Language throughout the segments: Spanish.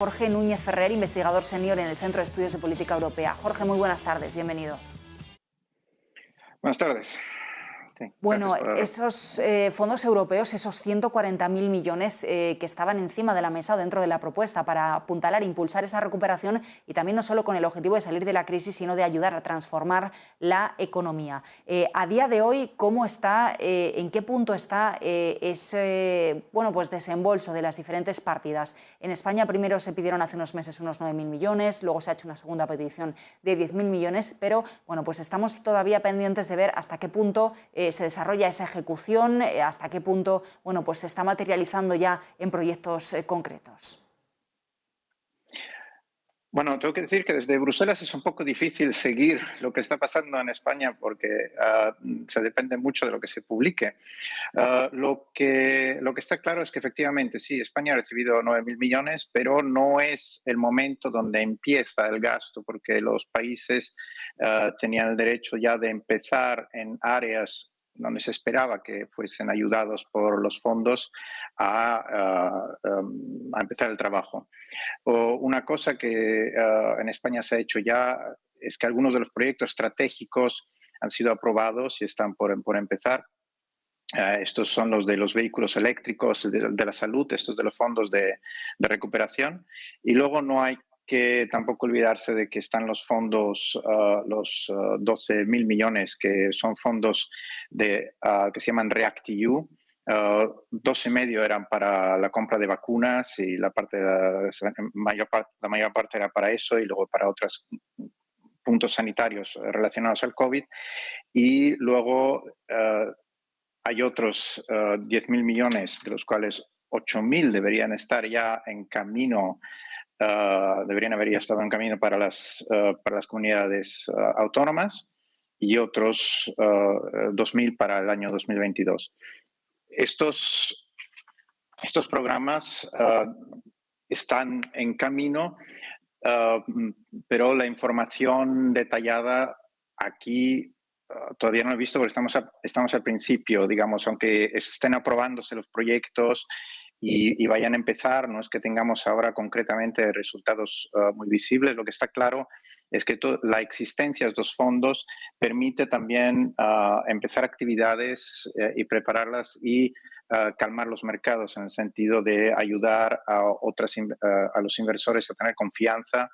Jorge Núñez Ferrer, investigador senior en el Centro de Estudios de Política Europea. Jorge, muy buenas tardes, bienvenido. Buenas tardes. Sí, gracias Bueno, por... esos fondos europeos, esos 140.000 millones que estaban encima de la mesa o dentro de la propuesta para apuntalar, impulsar esa recuperación y también no solo con el objetivo de salir de la crisis, sino de ayudar a transformar la economía. A día de hoy, ¿cómo está, en qué punto está ese desembolso de las diferentes partidas? En España primero se pidieron hace unos meses unos 9.000 millones, luego se ha hecho una segunda petición de 10.000 millones, pero bueno, pues estamos todavía pendientes de ver hasta qué punto se desarrolla esa ejecución, hasta qué punto se está materializando ya en proyectos concretos. Bueno, tengo que decir que desde Bruselas es un poco difícil seguir lo que está pasando en España porque se depende mucho de lo que se publique. Lo que está claro es que efectivamente sí, España ha recibido 9.000 millones, pero no es el momento donde empieza el gasto, porque los países tenían el derecho ya de empezar en áreas donde se esperaba que fuesen ayudados por los fondos a empezar el trabajo. Una cosa que en España se ha hecho ya es que algunos de los proyectos estratégicos han sido aprobados y están por empezar. Estos son los de los vehículos eléctricos, de la salud, estos de los fondos de recuperación. Y luego no hay que tampoco olvidarse de que están los fondos, los 12.000 millones, que son fondos que se llaman REACT-EU. 2,5 eran para la compra de vacunas y la mayor parte era para eso y luego para otros puntos sanitarios relacionados al COVID. Y luego hay otros 10.000 millones, de los cuales 8.000 deberían estar ya en camino, deberían haber ya estado en camino para las comunidades autónomas y otros 2.000 para el año 2022. Estos programas están en camino, pero la información detallada aquí todavía no lo he visto porque estamos al principio, digamos, aunque estén aprobándose los proyectos y vayan a empezar, no es que tengamos ahora concretamente resultados muy visibles. Lo que está claro es que la existencia de estos fondos permite también empezar actividades y prepararlas y calmar los mercados en el sentido de ayudar a los inversores a tener confianza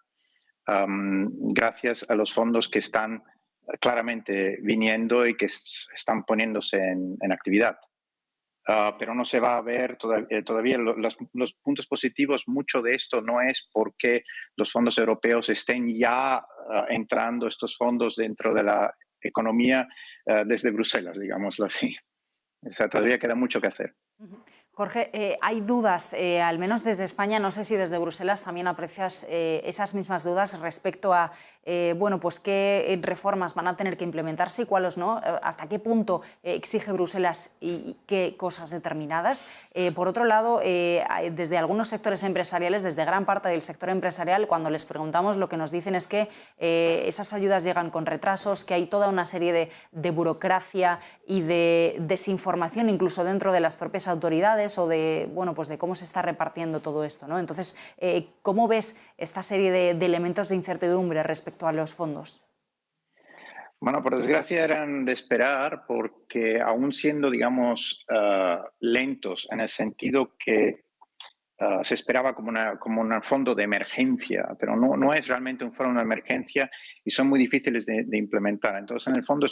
gracias a los fondos que están claramente viniendo y que están poniéndose en actividad. Pero no se va a ver todavía los puntos positivos. Mucho de esto no es porque los fondos europeos estén ya entrando estos fondos dentro de la economía desde Bruselas, digámoslo así. O sea, todavía queda mucho que hacer. Jorge, hay dudas, al menos desde España, no sé si desde Bruselas también aprecias esas mismas dudas respecto a qué reformas van a tener que implementarse y cuáles no, hasta qué punto exige Bruselas y qué cosas determinadas. Por otro lado, desde algunos sectores empresariales, desde gran parte del sector empresarial, cuando les preguntamos, lo que nos dicen es que esas ayudas llegan con retrasos, que hay toda una serie de burocracia y de desinformación incluso dentro de las propias autoridades o de cómo se está repartiendo todo esto, ¿no? Entonces, ¿cómo ves esta serie de elementos de incertidumbre respecto a los fondos? Bueno, por desgracia eran de esperar porque aún siendo, digamos, lentos en el sentido que se esperaba como un fondo de emergencia, pero no es realmente un fondo de emergencia y son muy difíciles de implementar. Entonces, en el fondo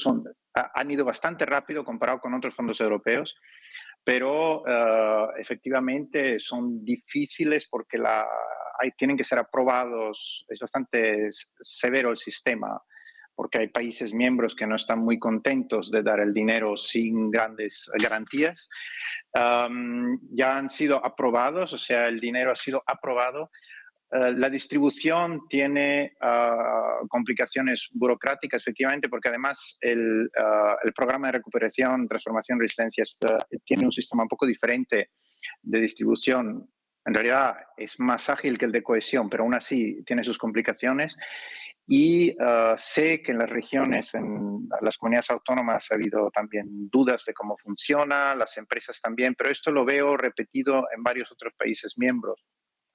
han ido bastante rápido comparado con otros fondos europeos, pero efectivamente son difíciles porque tienen que ser aprobados. Es bastante severo el sistema porque hay países miembros que no están muy contentos de dar el dinero sin grandes garantías. Ya han sido aprobados, o sea, el dinero ha sido aprobado. La distribución tiene complicaciones burocráticas, efectivamente, porque además el programa de recuperación, transformación y resiliencia tiene un sistema un poco diferente de distribución. En realidad es más ágil que el de cohesión, pero aún así tiene sus complicaciones. Y sé que en las regiones, en las comunidades autónomas, ha habido también dudas de cómo funciona, las empresas también, pero esto lo veo repetido en varios otros países miembros.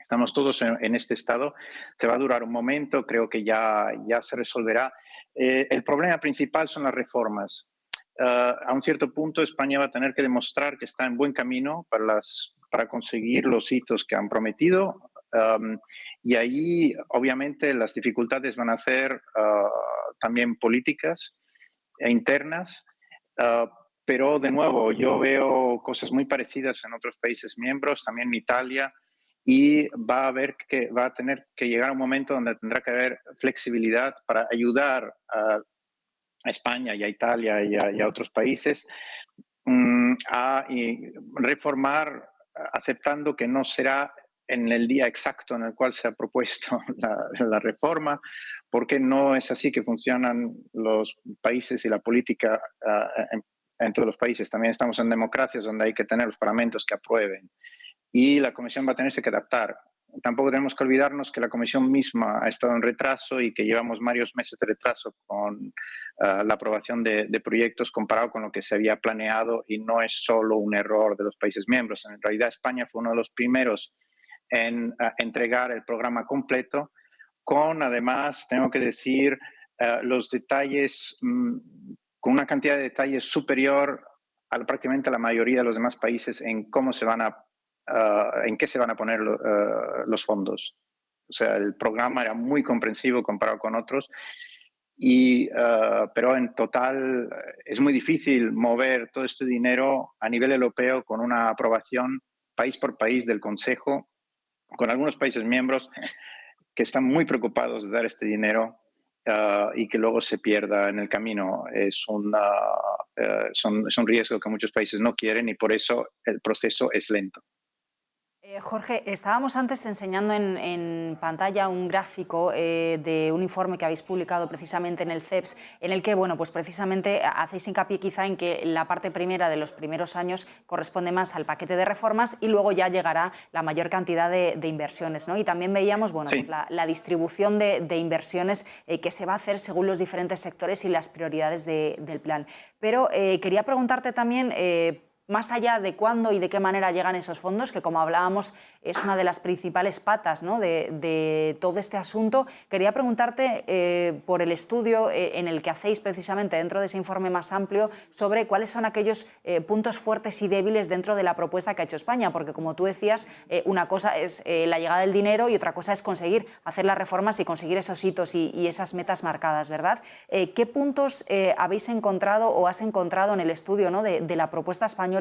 Estamos todos en este estado. Se va a durar un momento, creo que ya se resolverá. El problema principal son las reformas. A un cierto punto, España va a tener que demostrar que está en buen camino para conseguir los hitos que han prometido. Y ahí, obviamente, las dificultades van a ser también políticas e internas. Pero, de nuevo, yo veo cosas muy parecidas en otros países miembros, también en Italia, y va a tener que llegar un momento donde tendrá que haber flexibilidad para ayudar a España y a Italia y a otros países a reformar, aceptando que no será en el día exacto en el cual se ha propuesto la reforma, porque no es así que funcionan los países y la política en todos los países. También estamos en democracias donde hay que tener los parlamentos que aprueben y la Comisión va a tenerse que adaptar. Tampoco tenemos que olvidarnos que la Comisión misma ha estado en retraso y que llevamos varios meses de retraso con la aprobación de proyectos comparado con lo que se había planeado, y no es solo un error de los países miembros. En realidad, España fue uno de los primeros en entregar el programa completo, con, además, tengo que decir, los detalles, con una cantidad de detalles superior a prácticamente la mayoría de los demás países en cómo se van a en qué se van a poner los fondos. O sea, el programa era muy comprensivo comparado con otros, pero en total es muy difícil mover todo este dinero a nivel europeo con una aprobación país por país del Consejo, con algunos países miembros que están muy preocupados de dar este dinero y que luego se pierda en el camino. Es un riesgo que muchos países no quieren, y por eso el proceso es lento. Jorge, estábamos antes enseñando en pantalla un gráfico de un informe que habéis publicado precisamente en el CEPS, en el que, bueno, pues precisamente hacéis hincapié quizá en que la parte primera de los primeros años corresponde más al paquete de reformas y luego ya llegará la mayor cantidad de inversiones, ¿no? Y también veíamos, bueno, Sí. pues la distribución de inversiones que se va a hacer según los diferentes sectores y las prioridades del plan. Pero quería preguntarte también, más allá de cuándo y de qué manera llegan esos fondos, que como hablábamos es una de las principales patas, ¿no?, de todo este asunto, quería preguntarte por el estudio en el que hacéis precisamente dentro de ese informe más amplio sobre cuáles son aquellos puntos fuertes y débiles dentro de la propuesta que ha hecho España, porque como tú decías, una cosa es la llegada del dinero y otra cosa es conseguir hacer las reformas y conseguir esos hitos y esas metas marcadas, ¿verdad? ¿Qué puntos habéis encontrado o has encontrado en el estudio, ¿no?, de la propuesta española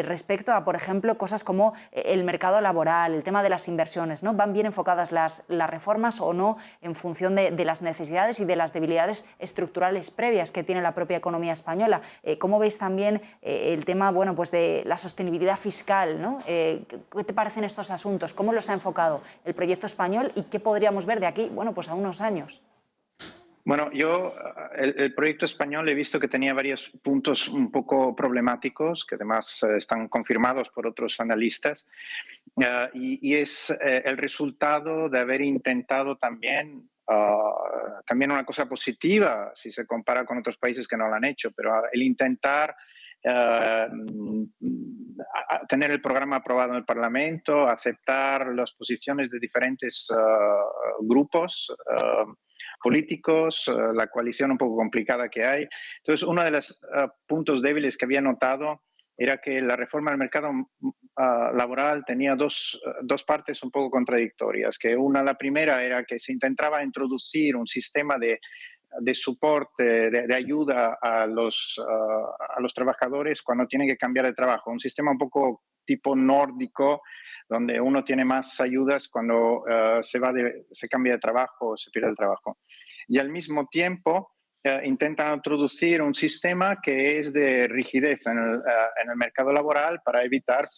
respecto a, por ejemplo, cosas como el mercado laboral, el tema de las inversiones, ¿no? ¿Van bien enfocadas las reformas o no en función de las necesidades y de las debilidades estructurales previas que tiene la propia economía española? ¿Cómo veis también el tema, bueno, pues de la sostenibilidad fiscal, ¿no? ¿Qué te parecen estos asuntos? ¿Cómo los ha enfocado el proyecto español y qué podríamos ver de aquí, bueno, pues a unos años? Bueno, yo el proyecto español he visto que tenía varios puntos un poco problemáticos, que además están confirmados por otros analistas, y es el resultado de haber intentado también una cosa positiva si se compara con otros países que no lo han hecho, pero el intentar tener el programa aprobado en el Parlamento, aceptar las posiciones de diferentes grupos políticos, la coalición un poco complicada que hay. Entonces, uno de los puntos débiles que había notado era que la reforma del mercado laboral tenía dos partes un poco contradictorias. La primera era que se intentaba introducir un sistema de soporte, de ayuda a los trabajadores cuando tienen que cambiar de trabajo. Un sistema un poco tipo nórdico, donde uno tiene más ayudas cuando se cambia de trabajo o se pierde el trabajo. Y al mismo tiempo intentan introducir un sistema que es de rigidez en el mercado laboral para evitar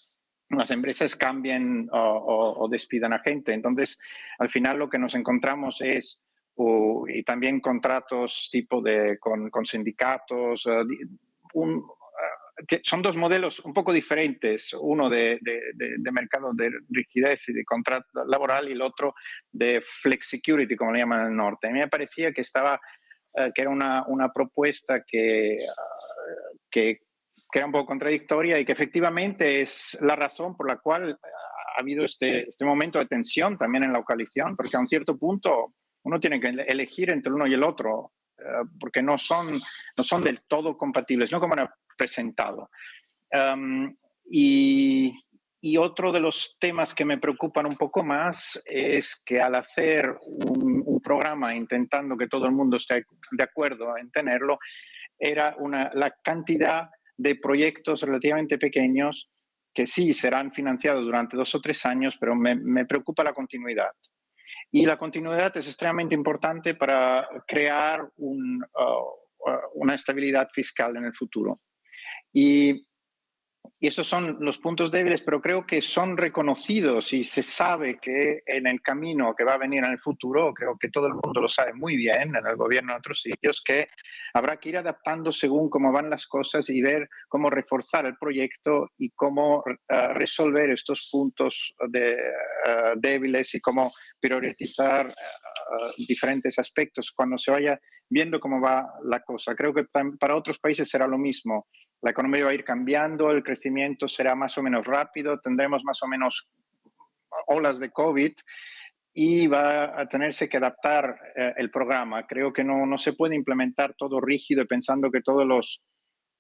las empresas cambien o despidan a gente. Entonces, al final lo que nos encontramos es y también contratos con sindicatos. Son dos modelos un poco diferentes, uno de mercado de rigidez y de contrato laboral y el otro de flexicurity, como le llaman en el norte. A mí me parecía que que era una propuesta que era un poco contradictoria y que efectivamente es la razón por la cual habido este momento de tensión también en la coalición, porque a un cierto punto uno tiene que elegir entre uno y el otro, porque no son del todo compatibles, no como era presentado. Y otro de los temas que me preocupan un poco más es que al hacer un programa intentando que todo el mundo esté de acuerdo en tenerlo, era la cantidad de proyectos relativamente pequeños que sí serán financiados durante 2 o 3 años, pero me preocupa la continuidad. Y la continuidad es extremadamente importante para crear una estabilidad fiscal en el futuro. Y esos son los puntos débiles, pero creo que son reconocidos y se sabe que en el camino que va a venir en el futuro, creo que todo el mundo lo sabe muy bien, en el gobierno en otros sitios, que habrá que ir adaptando según cómo van las cosas y ver cómo reforzar el proyecto y cómo resolver estos puntos débiles y cómo priorizar diferentes aspectos cuando se vaya viendo cómo va la cosa. Creo que para otros países será lo mismo. La economía va a ir cambiando, el crecimiento será más o menos rápido, tendremos más o menos olas de COVID y va a tenerse que adaptar el programa. Creo que no se puede implementar todo rígido pensando que todos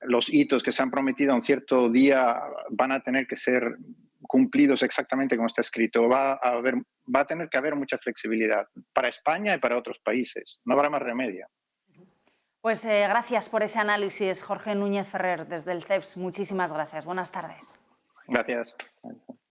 los hitos que se han prometido a un cierto día van a tener que ser cumplidos exactamente como está escrito. Va a tener que haber mucha flexibilidad para España y para otros países. No habrá más remedio. Pues gracias por ese análisis, Jorge Núñez Ferrer, desde el CEPS. Muchísimas gracias. Buenas tardes. Gracias.